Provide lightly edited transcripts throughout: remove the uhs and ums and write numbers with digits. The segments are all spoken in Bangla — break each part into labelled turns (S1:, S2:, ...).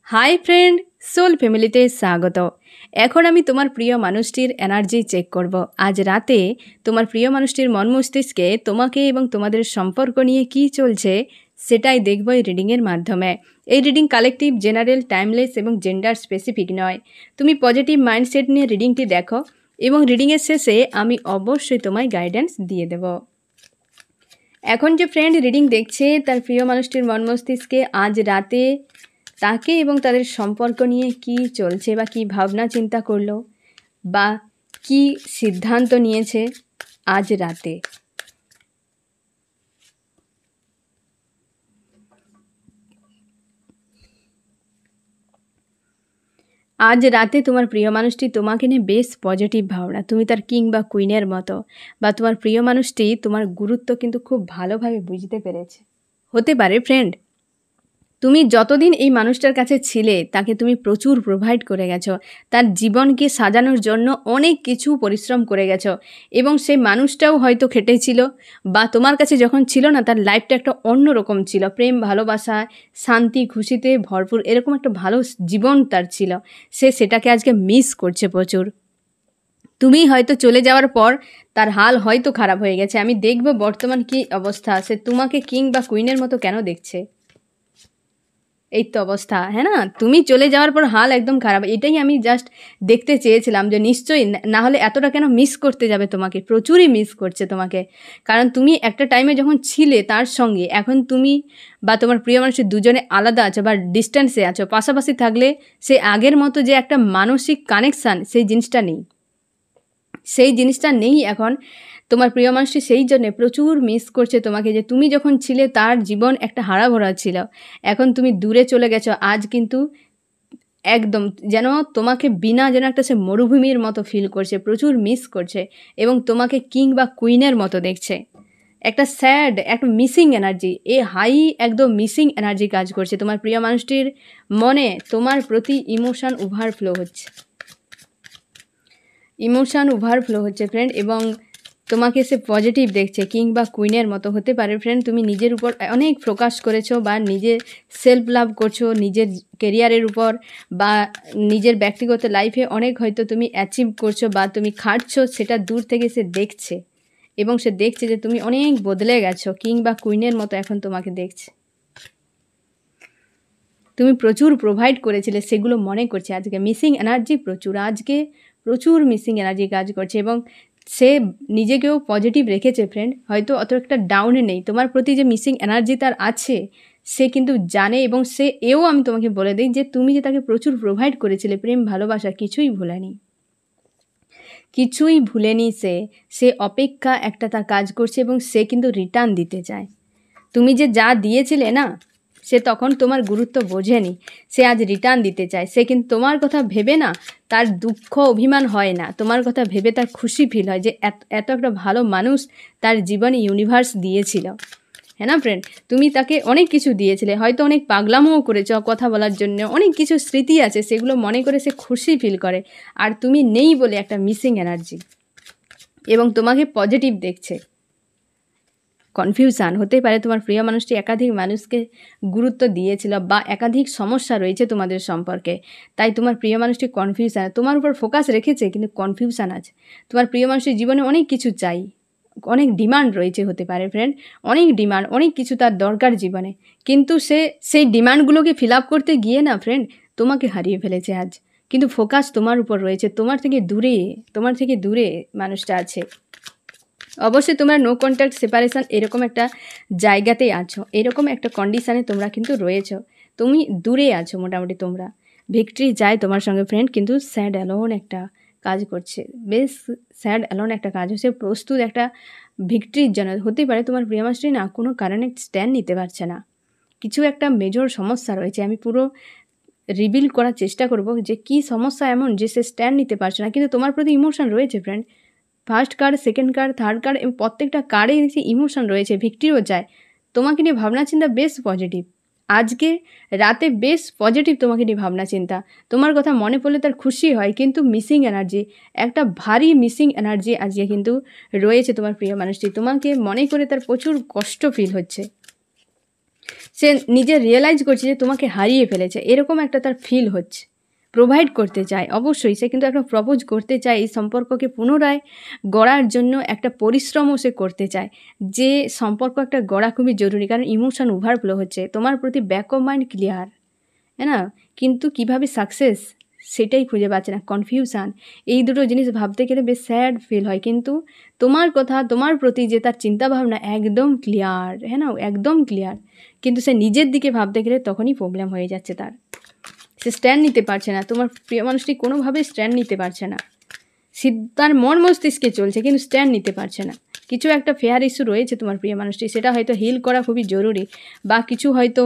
S1: হাই ফ্রেন্ড, সোল ফ্যামিলিতে স্বাগত। এখন আমি তোমার প্রিয় মানুষটির এনার্জি চেক করব। আজ রাতে তোমার প্রিয় মানুষটির মন মস্তিষ্কে তোমাকে এবং তোমাদের সম্পর্ক নিয়ে কী চলছে সেটাই দেখব এই রিডিংয়ের মাধ্যমে। এই রিডিং কালেকটিভ, জেনারেল, টাইমলেস এবং জেন্ডার স্পেসিফিক নয়। তুমি পজিটিভ মাইন্ডসেট নিয়ে রিডিংটি দেখো এবং রিডিংয়ের শেষে আমি অবশ্যই তোমায় গাইডেন্স দিয়ে দেব। এখন যে ফ্রেন্ড রিডিং দেখছে তার প্রিয় মানুষটির মন মস্তিষ্কে আজ রাতে তাকে এবং তাদের সম্পর্ক নিয়ে কি চলছে বা কি ভাবনা চিন্তা করলো বা কি সিদ্ধান্ত নিয়েছে আজ রাতে। আজ রাতে তোমার প্রিয় মানুষটি তোমাকে নিয়ে বেশ পজিটিভ ভাবনা, তুমি তার কিং বা কুইনের মতো, বা তোমার প্রিয় মানুষটি তোমার গুরুত্ব কিন্তু খুব ভালোভাবে বুঝতে পেরেছে। হতে পারে ফ্রেন্ড তুমি যতদিন এই মানুষটার কাছে ছিলে তাকে তুমি প্রচুর প্রোভাইড করে গেছো, তার জীবনকে সাজানোর জন্য অনেক কিছু পরিশ্রম করে গেছো এবং সেই মানুষটাও হয়তো খেটেছিল বা তোমার কাছে যখন ছিল না তার লাইফটা একটা অন্যরকম ছিল, প্রেম, ভালোবাসা, শান্তি, খুশিতে ভরপুর, এরকম একটা ভালো জীবন তার ছিল। সে সেটাকে আজকে মিস করছে প্রচুর। তুমি হয়তো চলে যাওয়ার পর তার হাল হয়তো খারাপ হয়ে গেছে। আমি দেখব বর্তমান কী অবস্থা, সে তোমাকে কিং বা কুইনের মতো কেন দেখছে। এই তো অবস্থা, হ্যাঁ না, তুমি চলে যাওয়ার পর হাল একদম খারাপ। এটাই আমি জাস্ট দেখতে চেয়েছিলাম যে নিশ্চয়ই না হলে এতটা কেন মিস করতে যাবে, তোমাকে প্রচুরই মিস করছে তোমাকে। কারণ তুমি একটা টাইমে যখন ছিলে তার সঙ্গে, এখন তুমি বা তোমার প্রিয় মানুষের দুজনে আলাদা আছো বা ডিস্টেন্সে আছো। পাশাপাশি থাকলে সে আগের মতো যে একটা মানসিক কানেকশান, সেই জিনিসটা নেই, সেই জিনিসটা নেই এখন। তোমার প্রিয় মানুষটি সেই জন্যে প্রচুর মিস করছে তোমাকে, যে তুমি যখন ছিলে তার জীবন একটা হারাভরা ছিল, এখন তুমি দূরে চলে গেছো। আজ কিন্তু একদম যেন তোমাকে বিনা যেন একটা সে মরুভূমির মতো ফিল করছে, প্রচুর মিস করছে এবং তোমাকে কিং বা কুইনের মতো দেখছে। একটা স্যাড, একটা মিসিং এনার্জি, হাই একদম মিসিং এনার্জি কাজ করছে তোমার প্রিয় মানুষটির মনে। তোমার প্রতি ইমোশন ওভারফ্লো হচ্ছে ফ্রেন্ড, এবং তোমাকে সে পজিটিভ দেখছে কিং বা কুইনের মতো। হতে পারে ফ্রেন্ড তুমি নিজের উপর অনেক ফোকাস করেছো বা নিজের সেলফ লাভ করছো, নিজের কেরিয়ারের উপর বা নিজের ব্যক্তিগত লাইফে অনেক হয়তো তুমি অ্যাচিভ করছো বা তুমি খাটছো, সেটা দূর থেকে সে দেখছে এবং সে দেখছে যে তুমি অনেক বদলে গেছো, কিং বা কুইনের মতো এখন তোমাকে দেখছে। তুমি প্রচুর প্রোভাইড করেছিলে, সেগুলো মনে করছে আজকে। মিসিং এনার্জি প্রচুর, আজকে প্রচুর মিসিং এনার্জি কাজ করছে এবং সে নিজেকেও পজিটিভ রেখেছে ফ্রেন্ড, হয়তো অত একটা ডাউনে নেই। তোমার প্রতি যে মিসিং এনার্জি তার আছে সে কিন্তু জানে, এবং সে আমি তোমাকে বলে দিই যে তুমি যে তাকে প্রচুর প্রোভাইড করেছিলে, প্রেম, ভালোবাসা, কিছুই ভুলেনি সে অপেক্ষা একটা তার কাজ করছে এবং সে কিন্তু রিটার্ন দিতে চায়। তুমি যে যা দিয়েছিলে না, সে তখন তোমার গুরুত্ব বোঝেনি, সে আজ রিটার্ন দিতে চায়। সে কিন্তু তোমার কথা ভেবে না তার দুঃখ অভিমান হয় না, তোমার কথা ভেবে তার খুশি ফিল হয় যে এত একটা ভালো মানুষ তার জীবনে ইউনিভার্স দিয়েছিল। হ্যাঁ না ফ্রেন্ড, তুমি তাকে অনেক কিছু দিয়েছিলে, হয়তো অনেক পাগলামোও করেছ কথা বলার জন্য, অনেক কিছু স্মৃতি আছে, সেগুলো মনে করে সে খুশি ফিল করে। আর তুমি নেই বলে একটা মিসিং এনার্জি, এবং তোমাকে পজিটিভ দেখছে। কনফিউশান হতে পারে তোমার প্রিয় মানুষটি একাধিক মানুষকে গুরুত্ব দিয়েছিল বা একাধিক সমস্যা রয়েছে তোমাদের সম্পর্কে, তাই তোমার প্রিয় মানুষটি কনফিউশান, তোমার উপর ফোকাস রেখেছে কিন্তু কনফিউশান আছে। তোমার প্রিয় মানুষটির জীবনে অনেক কিছু চাই, অনেক ডিমান্ড রয়েছে, হতে পারে ফ্রেন্ড, অনেক ডিমান্ড, অনেক কিছু তার দরকার জীবনে, কিন্তু সে সেই ডিমান্ডগুলোকে ফিল আপ করতে গিয়ে না ফ্রেন্ড তোমাকে হারিয়ে ফেলেছে আজ। কিন্তু ফোকাস তোমার উপর রয়েছে, তোমার থেকে দূরে মানুষটা আছে। অবশ্যই তোমরা নো কন্ট্যাক্ট সেপারেশান এরকম একটা জায়গাতেই আছো, এরকম একটা কন্ডিশানে তোমরা কিন্তু রয়েছো, তুমি দূরে আছো মোটামুটি। তোমরা ভিক্টরি যায় তোমার সঙ্গে ফ্রেন্ড, কিন্তু স্যাড অ্যালোন একটা কাজ করছে, বেশ স্যাড অ্যালোন একটা কাজ হচ্ছে, প্রস্তুত একটা ভিক্টরির জন্য। হতে পারে তোমার প্রিয় মানুষটি না কোনো কারণে স্ট্যান্ড নিতে পারছে না, কিছু একটা মেজর সমস্যা রয়েছে। আমি পুরো রিভিল করার চেষ্টা করব যে কী সমস্যা এমন যে সে স্ট্যান্ড নিতে পারছে না, কিন্তু তোমার প্রতি ইমোশন রয়েছে friend. First card, second card, third card, এবং প্রত্যেকটা কার্ডে দেখছি ইমোশন রয়েছে, ভিক্টরিও চায়। তোমাকে নিয়ে ভাবনা চিন্তা বেশ পজিটিভ, আজকে রাতে বেশ পজিটিভ তোমাকে নিয়ে ভাবনা চিন্তা। তোমার কথা মনে পড়লে তার খুশি হয়, কিন্তু মিসিং এনার্জি, একটা ভারী মিসিং এনার্জি আজকে কিন্তু রয়েছে তোমার প্রিয় মানুষটি। তোমাকে মনে করে তার প্রচুর কষ্ট ফিল হচ্ছে। সে নিজে রিয়েলাইজ করছে যে তোমাকে হারিয়ে ফেলেছে, এরকম একটা তার ফিল হচ্ছে। প্রোভাইড করতে চায় অবশ্যই, সে কিন্তু একটা প্রপোজ করতে চায়, এই সম্পর্ককে পুনরায় গড়ার জন্য একটা পরিশ্রমও সে করতে চায়। যে সম্পর্ক একটা গড়া খুবই জরুরি, কারণ ইমোশন ওভারফ্লো হচ্ছে, তোমার প্রতি ব্যাক অফ মাইন্ড ক্লিয়ার, হ্যাঁ না, কিন্তু কিভাবে সাকসেস সেটাই খুঁজে পাচ্ছে না, কনফিউশান। এই দুটো জিনিস ভাবতে গেলে বেশ স্যাড ফিল হয়, কিন্তু তোমার কথা, তোমার প্রতি যে তার চিন্তাভাবনা একদম ক্লিয়ার, হ্যাঁ না, একদম ক্লিয়ার, কিন্তু সে নিজের দিকে ভাবতে গেলে তখনই প্রবলেম হয়ে যাচ্ছে তার। সে স্ট্যান্ড নিতে পারছে না, তোমার প্রিয় মানুষটি কোনোভাবেই স্ট্যান্ড নিতে পারছে না। তার মন মস্তিষ্কে চলছে কিন্তু স্ট্যান্ড নিতে পারছে না। কিছু একটা ফেয়ার ইস্যু রয়েছে তোমার প্রিয় মানুষটি, সেটা হয়তো হিল করা খুবই জরুরি, বা কিছু হয়তো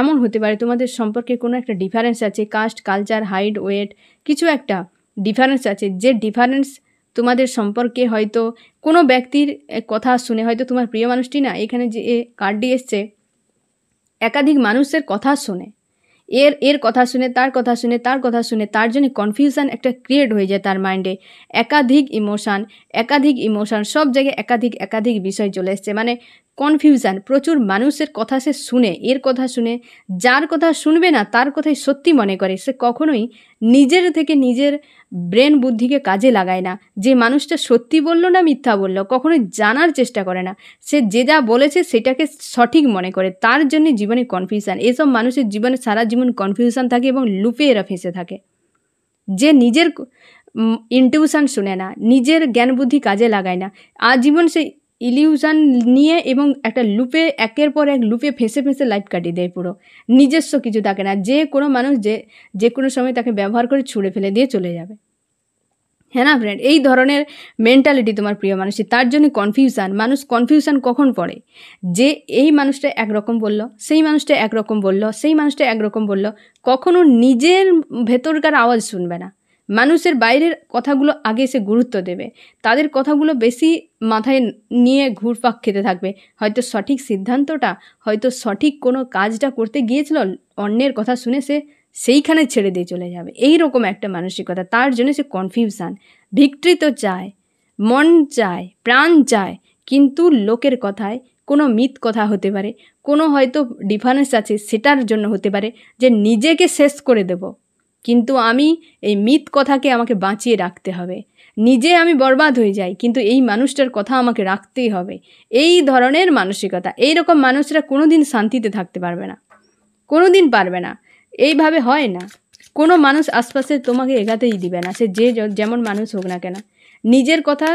S1: এমন হতে পারে তোমাদের সম্পর্কে কোনো একটা ডিফারেন্স আছে, কাস্ট, কালচার, হাইট, ওয়েট, কিছু একটা ডিফারেন্স আছে, যে ডিফারেন্স তোমাদের সম্পর্কে হয়তো কোনো ব্যক্তির কথা শুনে, হয়তো তোমার প্রিয় মানুষটি না, এখানে যে কার্ডটি এসছে, একাধিক মানুষের কথা শুনে, এর কথা শুনে, তার কথা শুনে, তার কথা শুনে, তার জন্য কনফিউশন একটা ক্রিয়েট হয়ে যায় তার মাইন্ডে। একাধিক ইমোশান সব জায়গায় একাধিক বিষয় চলে এসছে, মানে কনফিউশান, প্রচুর মানুষের কথা সে শুনে, এর কথা শুনে, যার কথা শুনবে না তার কথাই সত্যি মনে করে। সে কখনোই নিজের থেকে নিজের ব্রেন বুদ্ধিকে কাজে লাগায় না, যে মানুষটা সত্যি বললো না মিথ্যা বললো কখনোই জানার চেষ্টা করে না। সে যে যা বলেছে সেটাকে সঠিক মনে করে, তার জন্য জীবনে কনফিউশান। এসব মানুষের জীবনে সারা জীবন কনফিউশান থাকে এবং লুপে এরা ফেঁসে থাকে। যে নিজের ইনটিউশন শুনে না, নিজের জ্ঞান বুদ্ধি কাজে লাগায় না, আজীবন সে ইলিউশন নিয়ে এবং একটা লুপে, একের পর এক লুপে ফেঁসে লাইফ কাটিয়ে দেয় পুরো। নিজস্ব কিছু থাকে না, যে কোনো মানুষ যে কোনো সময় তাকে ব্যবহার করে ছুঁড়ে ফেলে দিয়ে চলে যাবে, হ্যাঁ না ফ্রেন্ড। এই ধরনের মেন্টালিটি তোমার প্রিয় মানুষের, তার জন্য কনফিউশান। মানুষ কনফিউশান কখন পড়ে, যে এই মানুষটা একরকম বলল, সেই মানুষটা একরকম বলল, সেই মানুষটা একরকম বলল, কখনো নিজের ভেতরকার আওয়াজ শুনবে না। মানুষের বাইরের কথাগুলো আগে সে গুরুত্ব দেবে, তাদের কথাগুলো বেশি মাথায় নিয়ে ঘুরপাক খেতে থাকবে। হয়তো সঠিক সিদ্ধান্তটা, হয়তো সঠিক কোনো কাজটা করতে গিয়েছিল, অন্যের কথা শুনে সে সেইখানে ছেড়ে দিয়ে চলে যাবে। এই রকম একটা মানসিকতা, তার জন্য সে কনফিউশান। ভিক্টরি তো চায়, মন চায়, প্রাণ চায়, কিন্তু লোকের কথায়, কোনো মিথ কথা হতে পারে, কোনো হয়তো ডিফারেন্স আছে, সেটার জন্য হতে পারে যে নিজেকে শেষ করে দেব, কিন্তু আমি এই মিথ কথাকে আমাকে বাঁচিয়ে রাখতে হবে, নিজে আমি বরবাদ হয়ে যাই কিন্তু এই মানুষটার কথা আমাকে রাখতেই হবে। এই ধরনের মানসিকতা, এই রকম মানুষরা কোনো দিন শান্তিতে থাকতে পারবে না, কোনো দিন পারবে না। এইভাবে হয় না, কোনো মানুষ আশপাশে তোমাকে এগাতেই দিবে না, সে যে যেমন মানুষ হোক না কেন। নিজের কথা,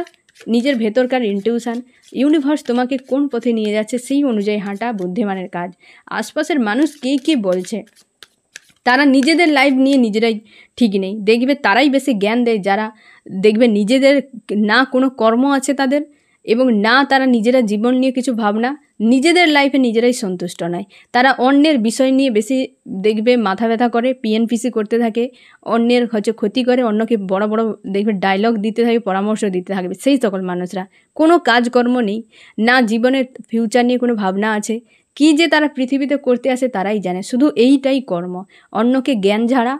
S1: নিজের ভেতরকার ইনটিউশন, ইউনিভার্স তোমাকে কোন পথে নিয়ে যাচ্ছে সেই অনুযায়ী হাঁটা বুদ্ধিমানের কাজ। আশপাশের মানুষ কে বলছে, তারা নিজেদের লাইফ নিয়ে নিজেরাই ঠিক নেই, দেখবে তারাই বেশি জ্ঞান দেয়, যারা দেখবে নিজেদের না কোনো কর্ম আছে তাদের, এবং না তারা নিজেরা জীবন নিয়ে কিছু ভাবনা, নিজেদের লাইফে নিজেরাই সন্তুষ্ট নয়, তারা অন্যের বিষয় নিয়ে বেশি দেখবে মাথা ব্যথা করে, পিএনপিসি করতে থাকে, অন্যের হচ্ছে ক্ষতি করে, অন্যকে বড় বড় দেখবে ডায়লগ দিতে থাকে, পরামর্শ দিতে থাকবে। সেই সকল মানুষরা কোনো কাজকর্ম নেই, না জীবনের ফিউচার নিয়ে কোনো ভাবনা আছে, কি যে তারা পৃথিবীতে করতে আসে তারাই জানে, শুধু এইটাই কর্ম, অন্যকে জ্ঞান ঝাড়া,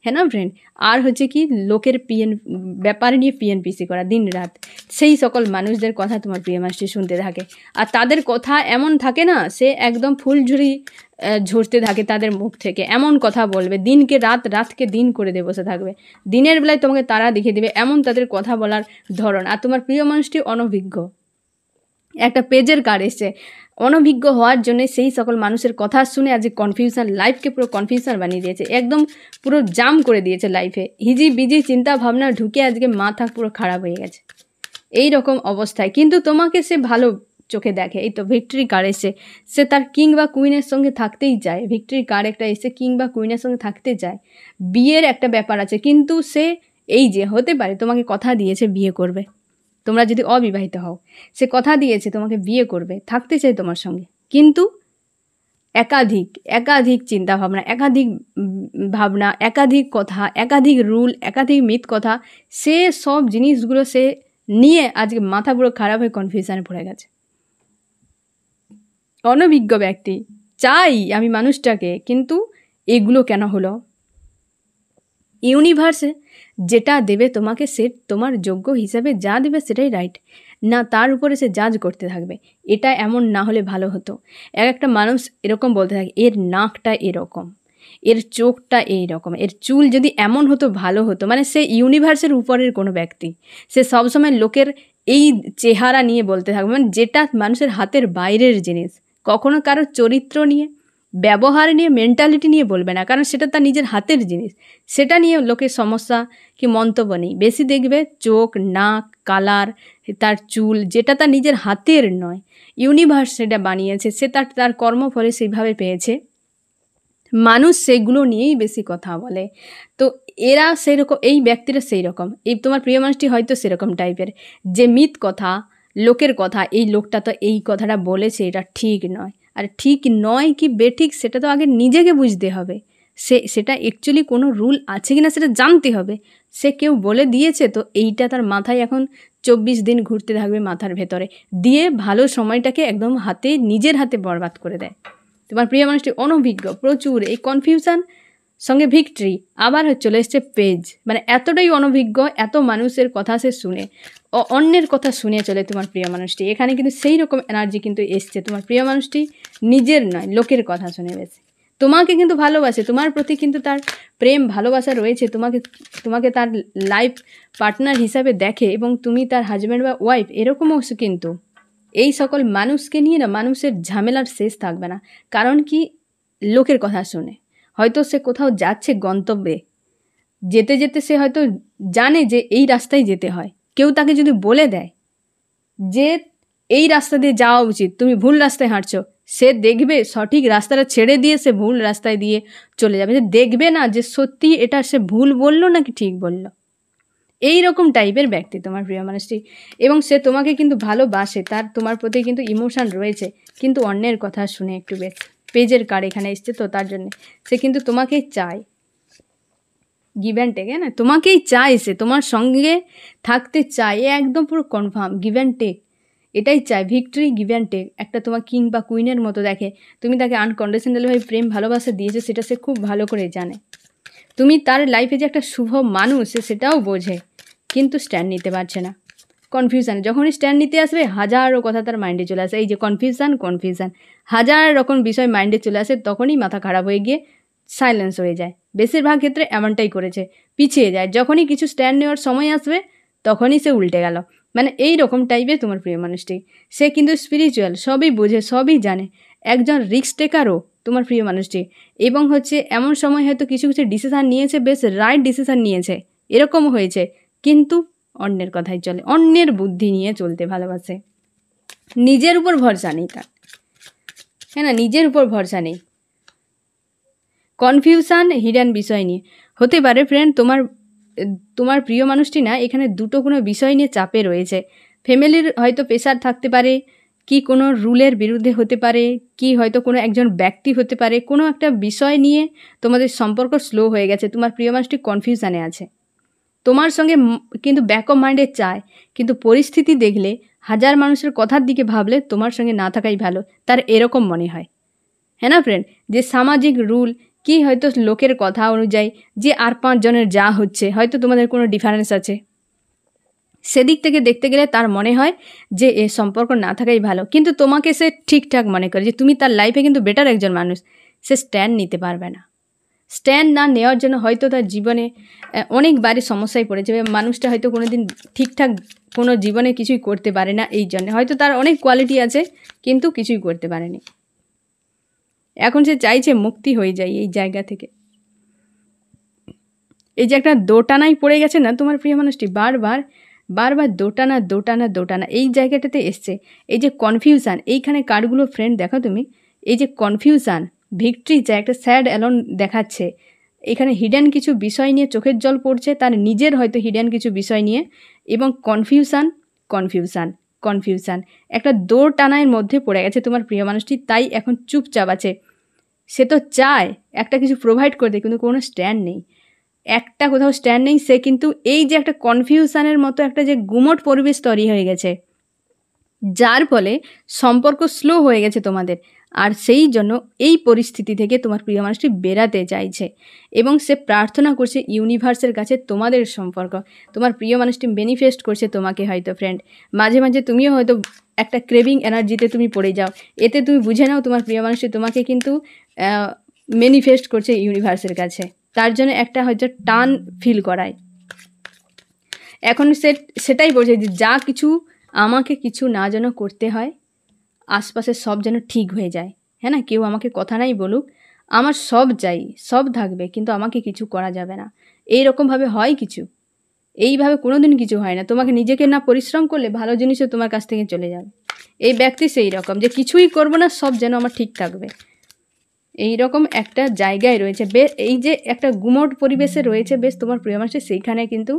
S1: হ্যাঁ না ফ্রেন্ড, আর হচ্ছে কি লোকের ব্যাপার নিয়ে পিএনপিসি করা দিন রাত। সেই সকল মানুষদের কথা তোমার প্রিয় মানুষটি শুনতে থাকে, আর তাদের কথা এমন থাকে না, সে একদম ফুলঝুরি ঝরতে থাকে তাদের মুখ থেকে, এমন কথা বলবে, দিনকে রাত, রাতকে দিন করে দিয়ে বসে থাকবে, দিনের বেলায় তোমাকে তারা দেখিয়ে দেবে, এমন তাদের কথা বলার ধরন। আর তোমার প্রিয় মানুষটি অনভিজ্ঞ, একটা পেজের কার্ড এসছে, অনভিজ্ঞ হওয়ার জন্য সেই সকল মানুষের কথা শুনে আজ কনফিউশন, লাইফকে পুরো কনফিউশন বানিয়ে দিয়েছে, একদম পুরো জাম করে দিয়েছে লাইফে, হিজি বিজি চিন্তা ভাবনা ঢুকে আজকে মাথা পুরো খারাপ হয়ে গেছে এই রকম অবস্থায়। কিন্তু তোমাকে সে ভালো চোখে দেখে, এই তো ভিক্টরি কার্ড এসে, সে তার কিং বা কুইনের সঙ্গে থাকতেই চায়, ভিক্টরি কার্ড একটা এসে, কিং বা কুইনের সঙ্গে থাকতে চায়, বিয়ের একটা ব্যাপার আছে, কিন্তু সে এই যে হতে পারে তোমাকে কথা দিয়েছে বিয়ে করবে, তোমরা যদি অবিবাহিত হও, সে কথা দিয়েছে তোমাকে বিয়ে করবে, থাকতে চাই তোমার সঙ্গে, কিন্তু একাধিক চিন্তাভাবনা, একাধিক ভাবনা, একাধিক কথা, একাধিক রুল, একাধিক মিথ কথা, সে সব জিনিসগুলো সে নিয়ে আজকে মাথা পুরো খারাপ হয়ে কনফিউশনে পড়ে গেছে। অনভিজ্ঞ ব্যক্তি, চাই আমি মানুষটাকে, কিন্তু এগুলো কেন হলো? ইউনিভার্সে যেটা দেবে তোমাকে, সে তোমার যোগ্য হিসাবে যা দেবে সেটাই রাইট। না তার উপরে সে জাজ করতে থাকবে, এটা এমন না হলে ভালো হতো। একটা মানুষ এরকম বলতে থাকে, এর নাকটা এরকম, এর চোখটা এই রকম, এর চুল যদি এমন হতো ভালো হতো। মানে সে ইউনিভার্সের উপরের কোনো ব্যক্তি, সে সবসময় লোকের এই চেহারা নিয়ে বলতে থাকবে, মানে যেটা মানুষের হাতের বাইরের জিনিস। কখনো কারো চরিত্র নিয়ে, ব্যবহার নিয়ে, মেন্টালিটি নিয়ে বলবে না, কারণ সেটা তার নিজের হাতের জিনিস। সেটা নিয়ে লোকের সমস্যা কি মন্তব্য নেই। বেশি দেখবে চোখ, নাক, কালার, তার চুল, যেটা তার নিজের হাতের নয়, ইউনিভার্স সেটা বানিয়েছে, সে তার কর্মফলে সেইভাবে পেয়েছে, মানুষ সেগুলো নিয়েই বেশি কথা বলে। তো এরা সেরকম, এই ব্যক্তিরা সেই রকম, এই তোমার প্রিয় মানুষটি হয়তো সেরকম টাইপের, যে মিথ কথা, লোকের কথা, এই লোকটা তো এই কথাটা বলেছে, এটা ঠিক নয়। আর ঠিক নয় কি বেঠিক সেটা তো আগে নিজেকে বুঝতে হবে। সেটা অ্যাকচুয়ালি কোনো রুল আছে কি না সেটা জানতে হবে। সে কেউ বলে দিয়েছে তো এইটা তার মাথায় এখন 24 দিন ঘুরতে থাকবে মাথার ভেতরে, দিয়ে ভালো সময়টাকে একদম নিজের হাতে বরবাদ করে দেয়। তোমার প্রিয় মানুষটি অনভিজ্ঞ, প্রচুর এই কনফিউশন সঙ্গে ভিক্টরি, আবার চলে এসছে পেজ, মানে এতটাই অনভিজ্ঞ, এত মানুষের কথা সে শুনে, অন্যের কথা শুনে চলে তোমার প্রিয় মানুষটি। এখানে কিন্তু সেই রকম এনার্জি কিন্তু এসছে। তোমার প্রিয় মানুষটি নিজের নয়, লোকের কথা শুনে বেশি। তোমাকে কিন্তু ভালোবাসে, তোমার প্রতি কিন্তু তার প্রেম ভালোবাসা রয়েছে, তোমাকে তার লাইফ পার্টনার হিসাবে দেখে, এবং তুমি তার হাজব্যান্ড বা ওয়াইফ এরকমও কিন্তু। এই সকল মানুষকে নিয়ে না মানুষের ঝামেলার শেষ থাকবে না। কারণ কি, লোকের কথা শুনে হয়তো সে কোথাও যাচ্ছে গন্তব্যে, যেতে যেতে সে হয়তো জানে যে এই রাস্তায় যেতে হয়, কেউ তাকে যদি বলে দেয় যে এই রাস্তা দিয়ে যাওয়া উচিত, তুমি ভুল রাস্তায় হাঁটছো, সে দেখবে সঠিক রাস্তাটা ছেড়ে দিয়ে সে ভুল রাস্তায় দিয়ে চলে যাবে। সে দেখবে না যে সত্যি এটা সে ভুল বললো নাকি ঠিক বললো। এই রকম টাইপের ব্যক্তি তোমার প্রিয় মানুষটি, এবং সে তোমাকে কিন্তু ভালোবাসে, তার তোমার প্রতি কিন্তু ইমোশন রয়েছে, কিন্তু অন্যের কথা শুনে একটু বেশি। পেজের কার্ড এখানে এসছে তো তার জন্য সে কিন্তু তোমাকেই চায়, গিভ অ্যান্ড টেক, না তোমাকেই চায়, সে তোমার সঙ্গে থাকতে চায়, একদম পুরো কনফার্ম, গিভ অ্যান্ড টেক এটাই চায়, ভিক্টরি, গিভ অ্যান্ড টেক। একটা তোমার কিং বা কুইনের মতো দেখে, তুমি তাকে আনকন্ডিশনালভাবে প্রেম ভালোবাসা দিয়েছো, সেটা সে খুব ভালো করে জানে। তুমি তার লাইফে যে একটা শুভ মানুষ সে সেটাও বোঝে, কিন্তু স্ট্যান্ড নিতে পারছে না। কনফিউশান, যখনই স্ট্যান্ড নিতে আসবে হাজারো কথা তার মাইন্ডে চলে আসে, এই যে কনফিউশান, হাজার রকম বিষয় মাইন্ডে চলে আসে, তখনই মাথা খারাপ হয়ে গিয়ে সাইলেন্স হয়ে যায়। বেশিরভাগ ক্ষেত্রে এমনটাই করেছে, পিছিয়ে যায়। যখনই কিছু স্ট্যান্ড নেওয়ার সময় আসবে তখনই সে উল্টে গেল। মানে এই রকম টাইপের তোমার প্রিয় মানুষটি। সে কিন্তু স্পিরিচুয়াল, সবই বোঝে, সবই জানে, একজন রিস্ক টেকারও তোমার প্রিয় মানুষটি। এবং এমন সময় হয়তো কিছু কিছু ডিসিশান নিয়েছে, বেশ রাইট ডিসিশান নিয়েছে, এরকম হয়েছে, কিন্তু অন্যের কথাই চলে, অন্যের বুদ্ধি নিয়ে চলতে ভালোবাসে, নিজের উপর ভরসা নেই তার, হ্যাঁ না, নিজের উপর ভরসা নেই। কনফিউশান হিডেন বিষয় নিয়ে হতে পারে ফ্রেন্ড, তোমার প্রিয় মানুষটি না এখানে দুটো কোনো বিষয় নিয়ে চাপে রয়েছে। ফ্যামিলির হয়তো প্রেশার থাকতে পারে, কি কোনো রুলের বিরুদ্ধে হতে পারে, কি হয়তো কোনো একজন ব্যক্তি হতে পারে, কোনো একটা বিষয় নিয়ে তোমাদের সম্পর্ক স্লো হয়ে গেছে, তোমার প্রিয় মানুষটি কনফিউশানে আছে, তোমার সঙ্গে কিন্তু ব্যাক অফ মাইন্ডে চায়, কিন্তু পরিস্থিতি দেখলে, হাজার মানুষের কথার দিকে ভাবলে তোমার সঙ্গে না থাকাই ভালো, তার এরকম মনে হয়, হ্যাঁ না ফ্রেন্ড। যে সামাজিক রুল কি হয়তো লোকের কথা অনুযায়ী যে আর 5 জনের যা হচ্ছে, হয়তো তোমাদের কোনো ডিফারেন্স আছে, সেদিক থেকে দেখতে গেলে তার মনে হয় যে এ সম্পর্ক না থাকাই ভালো, কিন্তু তোমাকে সে ঠিকঠাক মনে করে যে তুমি তার লাইফে কিন্তু বেটার একজন মানুষ। সে স্ট্যান্ড নিতে পারবে না, স্ট্যান্ড না নেওয়ার জন্য হয়তো তার জীবনে অনেকবারই সমস্যায় পড়েছে। মানুষটা হয়তো কোনো দিন ঠিকঠাক কোনো জীবনে কিছুই করতে পারে না, এই জন্যে হয়তো তার অনেক কোয়ালিটি আছে কিন্তু কিছুই করতে পারেনি। এখন সে চাইছে মুক্তি হয়ে যায় এই জায়গা থেকে। এই যে একটা দোটানায় পড়ে গেছে না তোমার প্রিয় মানুষটি, বারবার দোটানা এই জায়গাটাতে এসছে। এই যে কনফিউশান, এইখানে কার্ডগুলো ফ্রেন্ড দেখো তুমি, এই যে কনফিউশান, ভিক্টরি চায়, একটা স্যাড অ্যালোন দেখাচ্ছে, এখানে হিডেন কিছু বিষয় নিয়ে চোখের জল পড়ছে, তার নিজের হয়তো হিডেন কিছু বিষয় নিয়ে, এবং কনফিউশান একটা দোটানার মধ্যে পড়ে গেছে তোমার প্রিয় মানুষটি, তাই এখন চুপচাপ আছে। সে তো চায় একটা কিছু প্রোভাইড করতে, কিন্তু কোনো স্ট্যান্ড নেই, একটা কোথাও স্ট্যান্ড নেই। সে কিন্তু এই যে একটা কনফিউশানের মতো একটা যে গুমট পরিবেশ তৈরি হয়ে গেছে, যার ফলে সম্পর্ক স্লো হয়ে গেছে তোমাদের। আর সেই জন্য এই পরিস্থিতি থেকে তোমার প্রিয় মানুষটি বেরাতে চাইছে এবং সে প্রার্থনা করছে ইউনিভার্সের কাছে তোমাদের সম্পর্ক। তোমার প্রিয় মানুষটি ম্যানিফেস্ট করছে তোমাকে হয়তো ফ্রেন্ড। মাঝে মাঝে তুমিও হয়তো একটা ক্রেভিং এনার্জিতে তুমি পড়ে যাও। এতে তুমি বুঝে নাও তোমার প্রিয় মানুষটি তোমাকে কিন্তু ম্যানিফেস্ট করছে ইউনিভার্সের কাছে। তার জন্য একটা হয়তো টান ফিল করায়। এখন সেটাই বলছে যে যা কিছু আমাকে কিছু না যেন করতে হয়, আশপাশে সব যেন ঠিক হয়ে যায়। হ্যাঁ না, কেউ আমাকে কথা নাই বলুক, আমার সব চাই, সব থাকবে, কিন্তু আমাকে কিছু করা যাবে না। এইরকমভাবে হয় কিছু, এইভাবে কোনো দিন কিছু হয় না। তোমাকে নিজেকে না পরিশ্রম করলে ভালো জিনিসও তোমার কাছ থেকে চলে যাবে। এই ব্যক্তি সেই রকম যে কিছুই করবো না, সব যেন আমার ঠিক থাকবে, এই রকম একটা জায়গায় রয়েছে। এই যে একটা গুমট পরিবেশে রয়েছে বেশ তোমার প্রিয় মানুষ, সেইখানে কিন্তু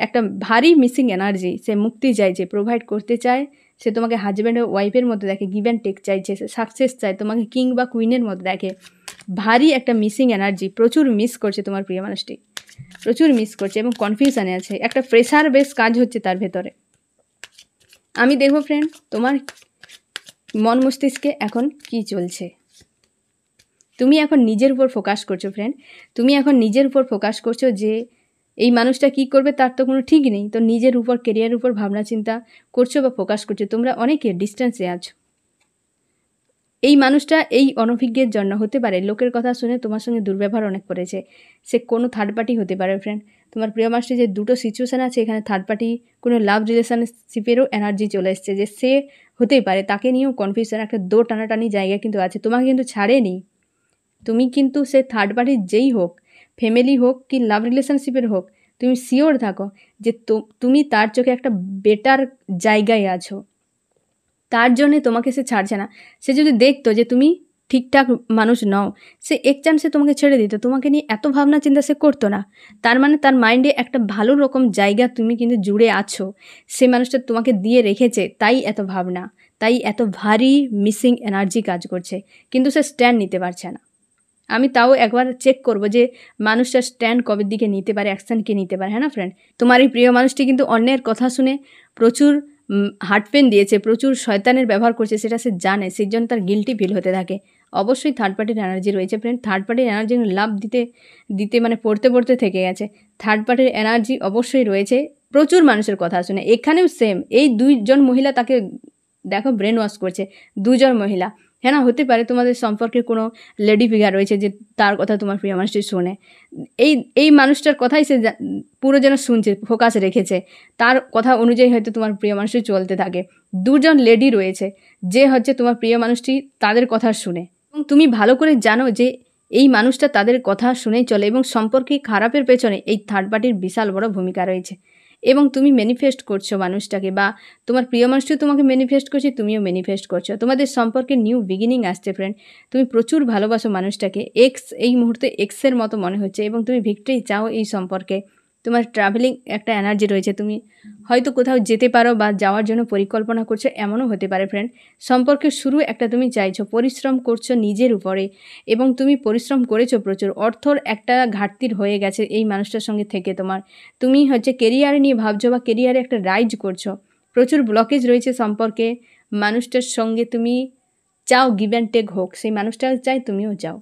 S1: একটা ভারী মিসিং এনার্জি, সে মুক্তি চাইছে, প্রোভাইড করতে চায়, সে তোমাকে হাজব্যান্ড ও ওয়াইফের মধ্যে দেখে, গিভ অ্যান্ড টেক চাইছে, সে সাকসেস চায়, তোমাকে কিং বা কুইনের মধ্যে দেখে। ভারী একটা মিসিং এনার্জি, প্রচুর মিস করছে তোমার প্রিয় মানুষটি, প্রচুর মিস করছে এবং কনফিউশনে আছে, একটা প্রেশার বেশ কাজ হচ্ছে তার ভেতরে। আমি দেখবো ফ্রেন্ড তোমার মন মস্তিষ্কে এখন কি চলছে। তুমি এখন নিজের উপর ফোকাস করছো ফ্রেন্ড, তুমি এখন নিজের উপর ফোকাস করছো যে এই মানুষটা কি করবে তার তো কোনো ঠিক নেই। তো নিজের উপর, কেরিয়ারের উপর ভাবনা চিন্তা করছো বা ফোকাস করছো। তোমরা অনেকে ডিস্টেন্সে আছো। এই মানুষটা এই অনভিজ্ঞের জন্য হতে পারে লোকের কথা শুনে তোমার সঙ্গে দুর্ব্যবহার অনেক করেছে। সে কোনো থার্ড পার্টি হতে পারে ফ্রেন্ড। তোমার প্রিয় মানুষটি যে দুটো সিচুয়েশান আছে, এখানে থার্ড পার্টি কোনো লাভ রিলেশনশিপেরও এনার্জি চলে এসছে, যে সে হতেই পারে, তাকে নিয়েও কনফিউশন, একটা দো টানাটানি জায়গা কিন্তু আছে। তোমাকে কিন্তু ছাড়েনি। তুমি কিন্তু সে থার্ড পার্টির যেই হোক, ফ্যামিলি হোক কি লাভ রিলেশনশিপের হোক, তুমি শিওর থাকো যে তুমি তার চোখে একটা বেটার জায়গায় আছো। তার জন্যে তোমাকে সে ছাড়ছে না। সে যদি দেখতো যে তুমি ঠিকঠাক মানুষ নও, সে এক চান্সে তোমাকে ছেড়ে দিত। তোমাকে নিয়ে এত ভাবনা চিন্তা সে করতো না। তার মানে তার মাইন্ডে একটা ভালো রকম জায়গা তুমি কিন্তু জুড়ে আছো, সে মানুষটা তোমাকে দিয়ে রেখেছে, তাই এত ভাবনা, তাই এত ভারী মিসিং এনার্জি কাজ করছে। কিন্তু সে স্ট্যান্ড নিতে পারছে না। আমি তাও একবার চেক করব যে মানুষটা স্ট্যান্ড কবের দিকে নিতে পারে, অ্যাকশান কে নিতে পারে। হ্যাঁ না ফ্রেন্ড, তোমার এই প্রিয় মানুষটি কিন্তু অন্যের কথা শুনে প্রচুর হার্ট পেন দিয়েছে, প্রচুর শয়তানের ব্যবহার করছে, সেটা সে জানে, সেই জন্য তার গিল্টি ফিল হতে থাকে। অবশ্যই থার্ড পার্টির এনার্জি রয়েছে ফ্রেন্ড। থার্ড পার্টির এনার্জি লাভ দিতে মানে পড়তে থেকে গেছে। থার্ড পার্টির এনার্জি অবশ্যই রয়েছে প্রচুর মানুষের কথা শুনে। এখানেও সেম, এই দুইজন মহিলা তাকে দেখো ব্রেন ওয়াশ করছে, দুজন মহিলা। হ্যাঁ না, হতে পারে তোমাদের সম্পর্কে কোনো লেডি ফিগার রয়েছে যে তার কথা তোমার প্রিয় মানুষটি শোনে। এই মানুষটার কথাই সে পুরো যেন শুনছে, ফোকাস রেখেছে, তার কথা অনুযায়ী হয়তো তোমার প্রিয় মানুষটি চলতে থাকে। দুজন লেডি রয়েছে যে হচ্ছে তোমার প্রিয় মানুষটি তাদের কথা শুনে, এবং তুমি ভালো করে জানো যে এই মানুষটা তাদের কথা শুনেই চলে, এবং সম্পর্কে খারাপের পেছনে এই থার্ড পার্টির বিশাল বড় ভূমিকা রয়েছে। এবং তুমি ম্যানিফেস্ট করছো মানুষটাকে, বা তোমার প্রিয় মানুষটিও তোমাকে ম্যানিফেস্ট করছে, তুমিও ম্যানিফেস্ট করছো। তোমাদের সম্পর্কে নিউ বিগিনিং আসছে ফ্রেন্ড। তুমি প্রচুর ভালোবাসো মানুষটাকে, এই মুহূর্তে এক্সের মতো মনে হচ্ছে, এবং তুমি ভিক্টরি চাও এই সম্পর্কে। তোমার ট্রাভেলিং একটা এনার্জি রয়েছে, তুমি হয়তো কোথাও যেতে পারো বা যাওয়ার জন্য পরিকল্পনা করছো, এমনও হতে পারে ফ্রেন্ড। সম্পর্কের শুরু একটা তুমি চাইছো, পরিশ্রম করছো নিজের উপরে, এবং তুমি পরিশ্রম করেছো প্রচুর। অর্থর একটা ঘাটতির হয়ে গেছে এই মানুষটার সঙ্গে থেকে তোমার। তুমি হচ্ছে কেরিয়ার নিয়ে ভাবছো বা কেরিয়ারে একটা রাইজ করছো, প্রচুর ব্লকেজ রয়েছে সম্পর্কে। মানুষটার সঙ্গে তুমি চাও গিভ অ্যান্ড টেক হোক, সেই মানুষটাও চাই, তুমিও চাও,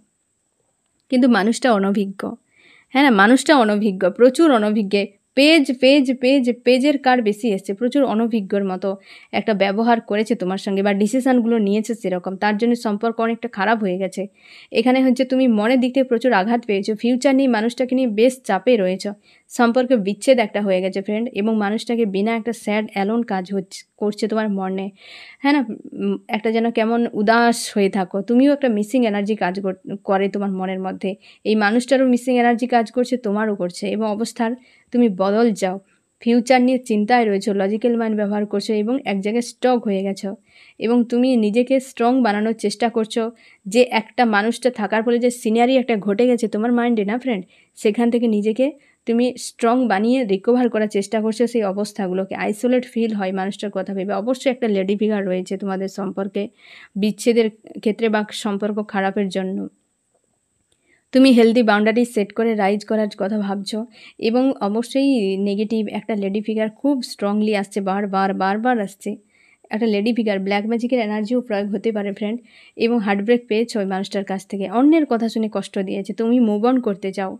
S1: কিন্তু মানুষটা অনভিজ্ঞ। হ্যাঁ না, মানুষটা অনভিজ্ঞ, প্রচুর অনভিজ্ঞ। পেজের কার্ড বেশি এসছে, প্রচুর অনভিজ্ঞর মতো একটা ব্যবহার করেছে তোমার সঙ্গে, বা ডিসিশানগুলো নিয়েছে সেরকম। তার জন্য সম্পর্ক অনেকটা খারাপ হয়ে গেছে। এখানে হচ্ছে তুমি মনের দিক থেকে প্রচুর আঘাত পেয়েছো, ফিউচার নিয়ে মানুষটাকে নিয়ে বেশ চাপে রয়েছো, সম্পর্কে বিচ্ছেদ একটা হয়ে গেছে ফ্রেন্ড, এবং মানুষটাকে বিনা একটা স্যাড অ্যালোন কাজ করছে তোমার মনে। হ্যাঁ না, একটা যেন কেমন উদাস হয়ে থাকো, তুমিও একটা মিসিং এনার্জি কাজ করে তোমার মনের মধ্যে। এই মানুষটারও মিসিং এনার্জি কাজ করছে, তোমারও করছে, এবং অবস্থার তুমি বদল যাও। ফিউচার নিয়ে চিন্তায় রয়েছো, লজিক্যাল মাইন্ড ব্যবহার করছো, এবং এক জায়গায় স্টক হয়ে গেছো, এবং তুমি নিজেকে স্ট্রং বানানোর চেষ্টা করছো। যে একটা মানুষটা থাকার ফলে যে সিনারি একটা ঘটে গেছে তোমার মাইন্ডে না ফ্রেন্ড, সেখান থেকে নিজেকে তুমি স্ট্রং বানিয়ে রিকভার করার চেষ্টা করছো সেই অবস্থাগুলোকে। আইসোলেট ফিল হয় মানুষটার কথা ভেবে। অবশ্যই একটা লেডি ফিগার রয়েছে তোমাদের সম্পর্কে বিচ্ছেদের ক্ষেত্রে বা সম্পর্ক খারাপের জন্য। তুমি হেলদি বাউন্ডারি সেট করে রাইজ করার কথা ভাবছো, এবং অবশ্যই নেগেটিভ একটা লেডি ফিগার খুব স্ট্রংলি আসছে, বারবার আসছে। একটা লেডি ফিগার ব্ল্যাক ম্যাজিকের এনার্জিও প্রয়োগ হতে পারে ফ্রেন্ড, এবং হার্টব্রেক পেয়েছো ওই মানুষটার কাছ থেকে, অন্যের কথা শুনে কষ্ট দিয়েছে, তুমি মুভ অন করতে চাও,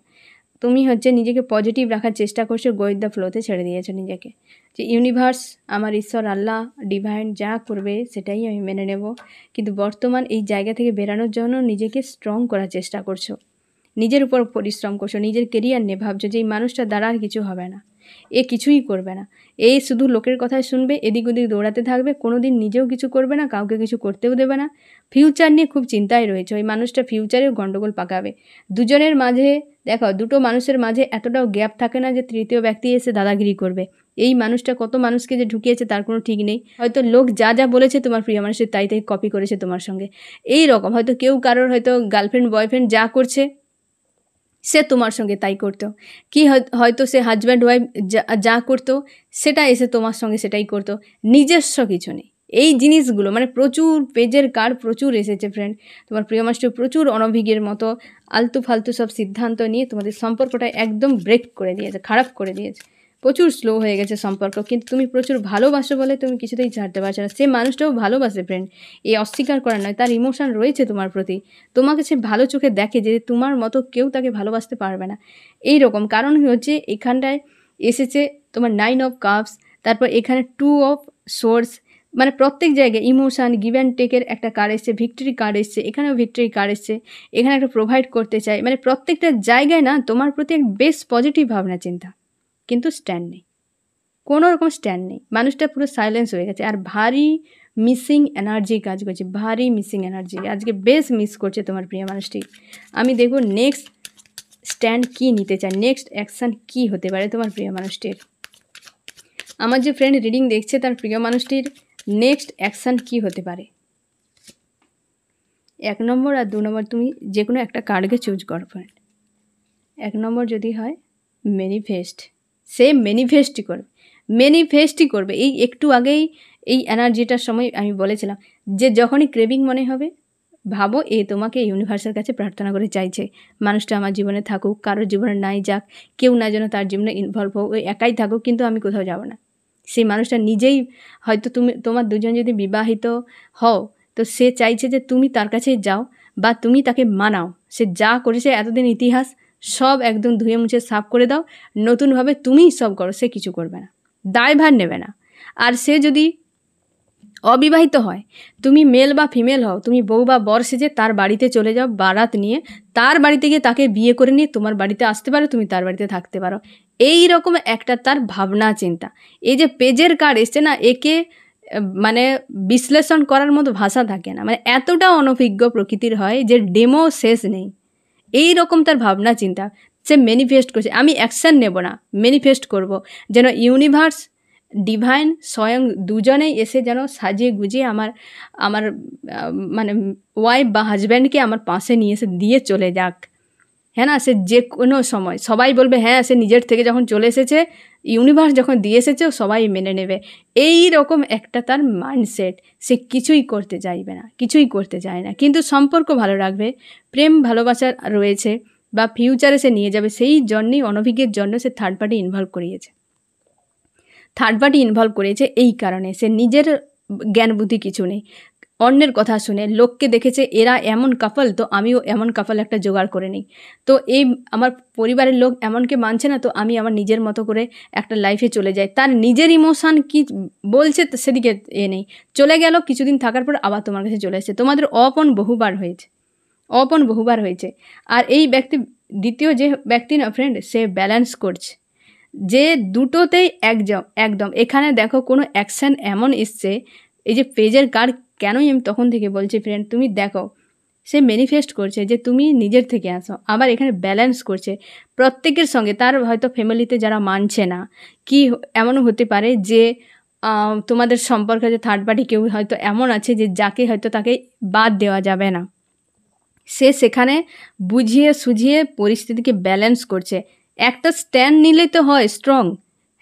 S1: তুমি নিজেকে পজিটিভ রাখার চেষ্টা করছো, গো উইথ দ্য ফ্লোতে ছেড়ে দিয়েছো নিজেকে, যে ইউনিভার্স, আমার ঈশ্বর, আল্লাহ, ডিভাইন যা করবে সেটাই আমি মেনে নেব। কিন্তু বর্তমান এই জায়গা থেকে বেরানোর জন্য নিজেকে স্ট্রং করার চেষ্টা করছো, নিজের উপর পরিশ্রম করছো, নিজের কেরিয়ার নিয়ে ভাবছো যে এই মানুষটা দ্বারা আর কিছু হবে না, এ কিছুই করবে না, এই শুধু লোকের কথাই শুনবে, এদিক ওদিক দৌড়াতে থাকবে, কোনো দিন নিজেও কিছু করবে না, কাউকে কিছু করতেও দেবে না, ফিউচার নিয়ে খুব চিন্তায় রয়েছে, ওই মানুষটা ফিউচারেও গণ্ডগোল পাকাবে। দুজনের মাঝে দেখো, দুটো মানুষের মাঝে এতটাও গ্যাপ থাকে না যে তৃতীয় ব্যক্তি এসে দাদাগিরি করবে। এই মানুষটা কত মানুষকে যে ঢুকিয়েছে তার কোনো ঠিক নেই, হয়তো লোক যা যা বলেছে তোমার প্রিয় মানুষের তাই তাই কপি করেছে তোমার সঙ্গে, এই রকম হয়তো কেউ কারোর হয়তো গার্লফ্রেন্ড বয়ফ্রেন্ড যা করছে সে তোমার সঙ্গে তাই করতো, কি হয়তো সে হাজব্যান্ড ওয়াইফ যা করতো সেটা এসে তোমার সঙ্গে সেটাই করতো, নিজস্ব কিছু নেই। এই জিনিসগুলো মানে প্রচুর পেজের কার্ড প্রচুর এসেছে ফ্রেন্ড, তোমার প্রিয় মানুষটি প্রচুর অনভিজ্ঞের মতো আলতু ফালতু সব সিদ্ধান্ত নিয়ে তোমাদের সম্পর্কটা একদম ব্রেক করে দিয়েছে, খারাপ করে দিয়েছে, প্রচুর স্লো হয়ে গেছে সম্পর্ক। কিন্তু তুমি প্রচুর ভালোবাসো বলে তুমি কিছুতেই ছাড়তে পারছো না। সে মানুষটাও ভালোবাসে ফ্রেন্ড, এই অস্বীকার করা নয়, তার ইমোশন রয়েছে তোমার প্রতি, তোমাকে সে ভালো চোখে দেখে যে তোমার মতো কেউ তাকে ভালোবাসতে পারবে না, এই রকম। কারণ হচ্ছে এখানটায় এসেছে তোমার 9 অফ কাপস, তারপর এখানে 2 অফ সোর্স, মানে প্রত্যেক জায়গায় ইমোশান, গিভ অ্যান্ড টেকের একটা কার্ড এসছে, ভিক্টরি কার্ড এসছে, এখানেও ভিক্টরি কার্ড এসছে, এখানে একটা প্রোভাইড করতে চাই, মানে প্রত্যেকটা জায়গায় না তোমার প্রতি এক বেশ পজিটিভ ভাবনা চিন্তা, কিন্তু স্ট্যান্ড নেই, কোনো রকম স্ট্যান্ড নেই, মানুষটা পুরো সাইলেন্স হয়ে গেছে, আর ভারী মিসিং এনার্জি কাজ করছে, ভারী মিসিং এনার্জি আজকে বেশ মিস করছে তোমার প্রিয় মানুষটি। আমি দেখব নেক্সট স্ট্যান্ড কি নিতে চায়, নেক্সট অ্যাকশান কি হতে পারে তোমার প্রিয় মানুষটির। আমার যে ফ্রেন্ড রিডিং দেখছে তার প্রিয় মানুষটির নেক্সট অ্যাকশান কি হতে পারে। 1 নম্বর আর 2 নম্বর তুমি যে কোনো একটা কার্ডকে চুজ করো ফ্রেন্ড। 1 নম্বর যদি হয় ম্যানিফেস্ট, সে ম্যানিফেস্টই করবে। এই একটু আগেই এই এনার্জিটার সময় আমি বলেছিলাম যে যখনই ক্রেভিং মনে হবে ভাবো তোমাকে ইউনিভার্সের কাছে প্রার্থনা করে চাইছে মানুষটা আমার জীবনে থাকুক, কারোর জীবনে নাই যাক, কেউ না যেন তার জীবনে ইনভলভ হোক, ওই একাই থাকুক, কিন্তু আমি কোথাও যাব না। সেই মানুষটা নিজেই হয়তো তোমার দুজন যদি বিবাহিত হও তো সে চাইছে যে তুমি তার কাছে যাও বা তুমি তাকে মানাও, সে যা করেছে এতদিন ইতিহাস সব একদম ধুয়ে মুছে সাফ করে দাও, নতুনভাবে তুমিই সব করো, সে কিছু করবে না, দায়ভার নেবে না। আর সে যদি অবিবাহিত হয়, তুমি মেল বা ফিমেল হও, তুমি বউ বা বর সেজে তার বাড়িতে চলে যাও বারাত নিয়ে, তার বাড়িতে গিয়ে তাকে বিয়ে করে নিয়ে তোমার বাড়িতে আসতে পারো, তুমি তার বাড়িতে থাকতে পারো, এই রকম একটা তার ভাবনা চিন্তা। এই যে পেজের কার্ড এসছে না, একে মানে বিশ্লেষণ করার মতো ভাষা থাকে না, মানে এতটা অনভিজ্ঞ প্রকৃতির হয় যে ডেমো শেষ নেই, এই রকম তার ভাবনা চিন্তা। সে ম্যানিফেস্ট করছে, আমি অ্যাকশান নেব না, ম্যানিফেস্ট করব যেন ইউনিভার্স ডিভাইন স্বয়ং দুজনেই এসে যেন সাজিয়ে গুজিয়ে আমার মানে ওয়াইফ বা হাজব্যান্ডকে আমার পাশে নিয়ে এসে দিয়ে চলে যাক। হ্যাঁ না, সে যে কোনো সময় সবাই বলবে হ্যাঁ সে নিজের থেকে যখন চলে এসেছে, ইউনিভার্স যখন দিয়ে এসেছে সবাই মেনে নেবে, এই রকম একটা তার মাইন্ডসেট। সে কিছুই করতে চাইবে না, কিছুই করতে চায় না, কিন্তু সম্পর্ক ভালো রাখবে, প্রেম ভালোবাসা রয়েছে বা ফিউচারে সে নিয়ে যাবে, সেই জন্যই অনভিজ্ঞের জন্য সে থার্ড পার্টি ইনভলভ করিয়েছে। এই কারণে সে নিজের জ্ঞান বুদ্ধি কিছু নেই, অন্যের কথা শুনে লোককে দেখেছে এরা এমন কাপল, তো আমিও এমন কাপল একটা জোগাড় করে নিই, তো এই আমার পরিবারের লোক এমনকে মানছে না, তো আমি আমার নিজের মতো করে একটা লাইফে চলে যাই। তার নিজের ইমোশান কি বলছে সেদিকে নেই, চলে গেল, কিছুদিন থাকার পর আবার তোমার কাছে চলে এসেছে। তোমাদের অপন বহুবার হয়েছে। আর এই ব্যক্তি, দ্বিতীয় যে ব্যক্তি না ফ্রেন্ড, সে ব্যালেন্স করছে, যে দুটোতেই একদম। এখানে দেখো কোনো অ্যাকশান এমন এসছে, এই যে পেজের কার্ড কেনই আমি তখন থেকে বলছি ফ্রেন্ড, তুমি দেখো সে ম্যানিফেস্ট করছে যে তুমি নিজের থেকে আসো, আবার এখানে ব্যালেন্স করছে প্রত্যেকের সঙ্গে। তার হয়তো ফ্যামিলিতে যারা মানছে না, কি এমনও হতে পারে যে তোমাদের সম্পর্কে যে থার্ড পার্টি কেউ হয়তো এমন আছে যে যাকে হয়তো তাকে বাদ দেওয়া যাবে না, সে সেখানে বুঝিয়ে সুঝিয়ে পরিস্থিতিকে ব্যালেন্স করছে। একটা স্ট্যান্ড নিলে তো হয় স্ট্রং,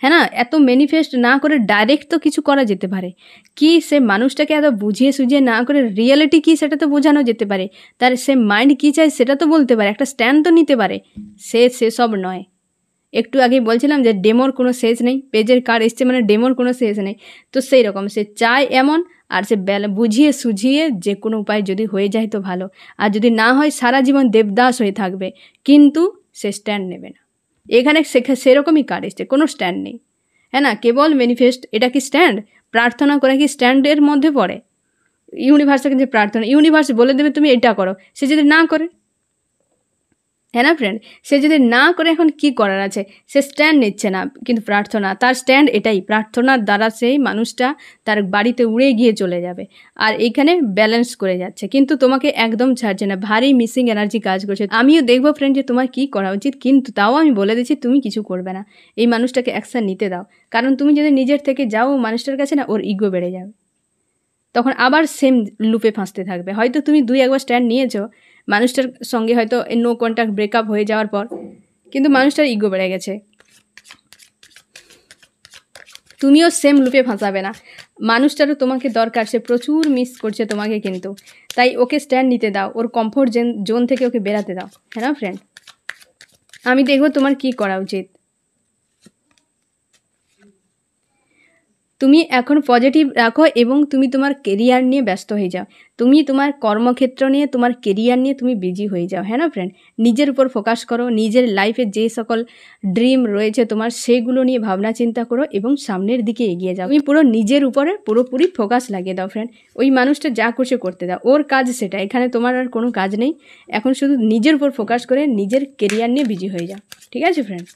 S1: হ্যাঁ না, এত ম্যানিফেস্ট না করে ডাইরেক্ট তো কিছু করা যেতে পারে, কি সে মানুষটাকে এত বুঝিয়ে সুঝিয়ে না করে রিয়েলিটি কি সেটা তো বোঝানো যেতে পারে, তার সে মাইন্ড কী চায় সেটা তো বলতে পারে, একটা স্ট্যান্ড তো নিতে পারে। সেসব নয়, একটু আগেই বলছিলাম যে ডেমোর কোনো শেষ নেই, পেজের কার্ড এসছে মানে ডেমোর কোনো শেষ নেই। তো সেই রকম সে চায় এমন, আর সে বুঝিয়ে সুঝিয়ে যে কোনো উপায় যদি হয়ে যায় তো ভালো, আর যদি না হয় সারা জীবন দেবদাস হয়ে থাকবে, কিন্তু সে স্ট্যান্ড নেবে না। এখানে সেরকমই কার্ড এসছে, কোনো স্ট্যান্ড নেই, হ্যাঁ না, কেবল ম্যানিফেস্ট। এটা কি স্ট্যান্ড? প্রার্থনা করে কি স্ট্যান্ডের মধ্যে পড়ে? ইউনিভার্সের কাছে প্রার্থনা, ইউনিভার্স বলে দেবে তুমি এটা করো, সে যদি না করে, হ্যাঁ না ফ্রেন্ড, সে যদি না করে এখন কি করার আছে? সে স্ট্যান্ড নিচ্ছে না, কিন্তু প্রার্থনা, তার স্ট্যান্ড এটাই, প্রার্থনার দ্বারা সেই মানুষটা তার বাড়িতে উড়ে গিয়ে চলে যাবে, আর এইখানে ব্যালেন্স করে যাচ্ছে, কিন্তু তোমাকে একদম ছাড়ছে না, ভারী মিসিং এনার্জি কাজ করছে। আমিও দেখবো ফ্রেন্ড যে তোমার কি করা উচিত, কিন্তু তাও আমি বলে দিচ্ছি তুমি কিছু করবে না, এই মানুষটাকে অ্যাকশন নিতে দাও, কারণ তুমি যদি নিজের থেকে যাও মানুষটার কাছে না, ওর ইগো বেড়ে যাবে, তখন আবার সেম লুপে ফাঁসতে থাকবে। হয়তো তুমি 2-1বার স্ট্যান্ড নিয়েছো মানুষটার সঙ্গে, হয়তো নো কন্ট্যাক্ট ব্রেকআপ হয়ে যাওয়ার পর, কিন্তু মানুষটার ইগো বেড়ে গেছে, তুমিও সেম লুপে ফাঁসাবে না। মানুষটারও তোমাকে দরকার, সে প্রচুর মিস করছে তোমাকে, কিন্তু তাই ওকে স্ট্যান্ড নিতে দাও, ওর কমফোর্ট জোন থেকে ওকে বেরাতে দাও, হ্যাঁ না ফ্রেন্ড। আমি দেখবো তোমার কি করা উচিত। তুমি এখন পজিটিভ রাখো এবং তুমি তোমার কেরিয়ার নিয়ে ব্যস্ত হয়ে যাও, তুমি তোমার কর্মক্ষেত্র নিয়ে, তোমার কেরিয়ার নিয়ে তুমি বিজি হয়ে যাও, হ্যাঁ না ফ্রেন্ড। নিজের উপর ফোকাস করো, নিজের লাইফে যে সকল ড্রিম রয়েছে তোমার, সেগুলো নিয়ে ভাবনা চিন্তা করো এবং সামনের দিকে এগিয়ে যাও। তুমি পুরো নিজের উপরে পুরোপুরি ফোকাস লাগিয়ে দাও ফ্রেন্ড। ওই মানুষটা যা করছে করতে দাও, ওর কাজ সেটা, এখানে তোমার আর কোনো কাজ নেই। এখন শুধু নিজের উপর ফোকাস করে নিজের কেরিয়ার নিয়ে বিজি হয়ে যাও, ঠিক আছে ফ্রেন্ড।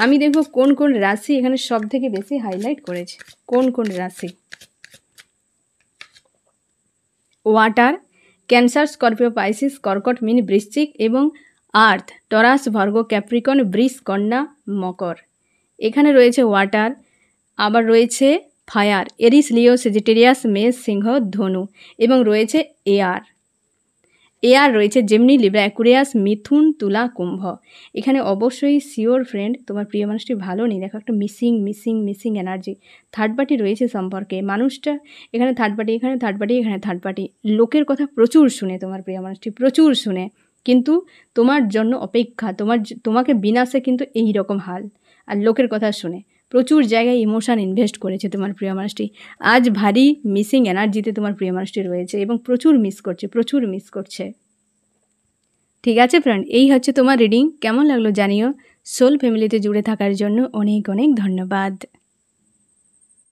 S1: আমি দেখব কোন কোন রাশি এখানে সব থেকে বেশি হাইলাইট করেছে, কোন কোন রাশি। ওয়াটার, ক্যান্সার, স্করপিও, পাইসিস, কর্কট, মিন, বৃশ্চিক এবং আর্থ, টরাস, ভার্গো, ক্যাপ্রিকন, বৃষ, কন্যা, মকর। এখানে রয়েছে ওয়াটার, আবার রয়েছে ফায়ার, এরিস, লিও, সেজিটেরিয়াস, মেষ, সিংহ, ধনু, এবং রয়েছে এয়ার। এয়ার রয়েছে জেমিনি, লিব্রা, অ্যাকুরিয়াস, মিথুন, তুলা, কুম্ভ। এখানে অবশ্যই শিওর ফ্রেন্ড তোমার প্রিয় মানুষটি ভালো নেই, দেখো একটা missing missing missing energy, third party রয়েছে সম্পর্কে। মানুষটা এখানে থার্ড পার্টি, এখানে থার্ড পার্টি, এখানে থার্ড পার্টি, লোকের কথা প্রচুর শুনে তোমার প্রিয় মানুষটি, প্রচুর শুনে, কিন্তু তোমার জন্য অপেক্ষা, তোমাকে বিনাশে কিন্তু এই রকম হাল, আর লোকের কথা শুনে প্রচুর জায়গায় ইমোশান ইনভেস্ট করেছে তোমার প্রিয় মানুষটি। আজ ভারী মিসিং এনার্জিতে তোমার প্রিয় মানুষটি রয়েছে এবং প্রচুর মিস করছে, প্রচুর মিস করছে। ঠিক আছে ফ্রেন্ড, এই হচ্ছে তোমার রিডিং। কেমন লাগলো জানিও। সোল ফ্যামিলিতে জুড়ে থাকার জন্য অনেক অনেক ধন্যবাদ।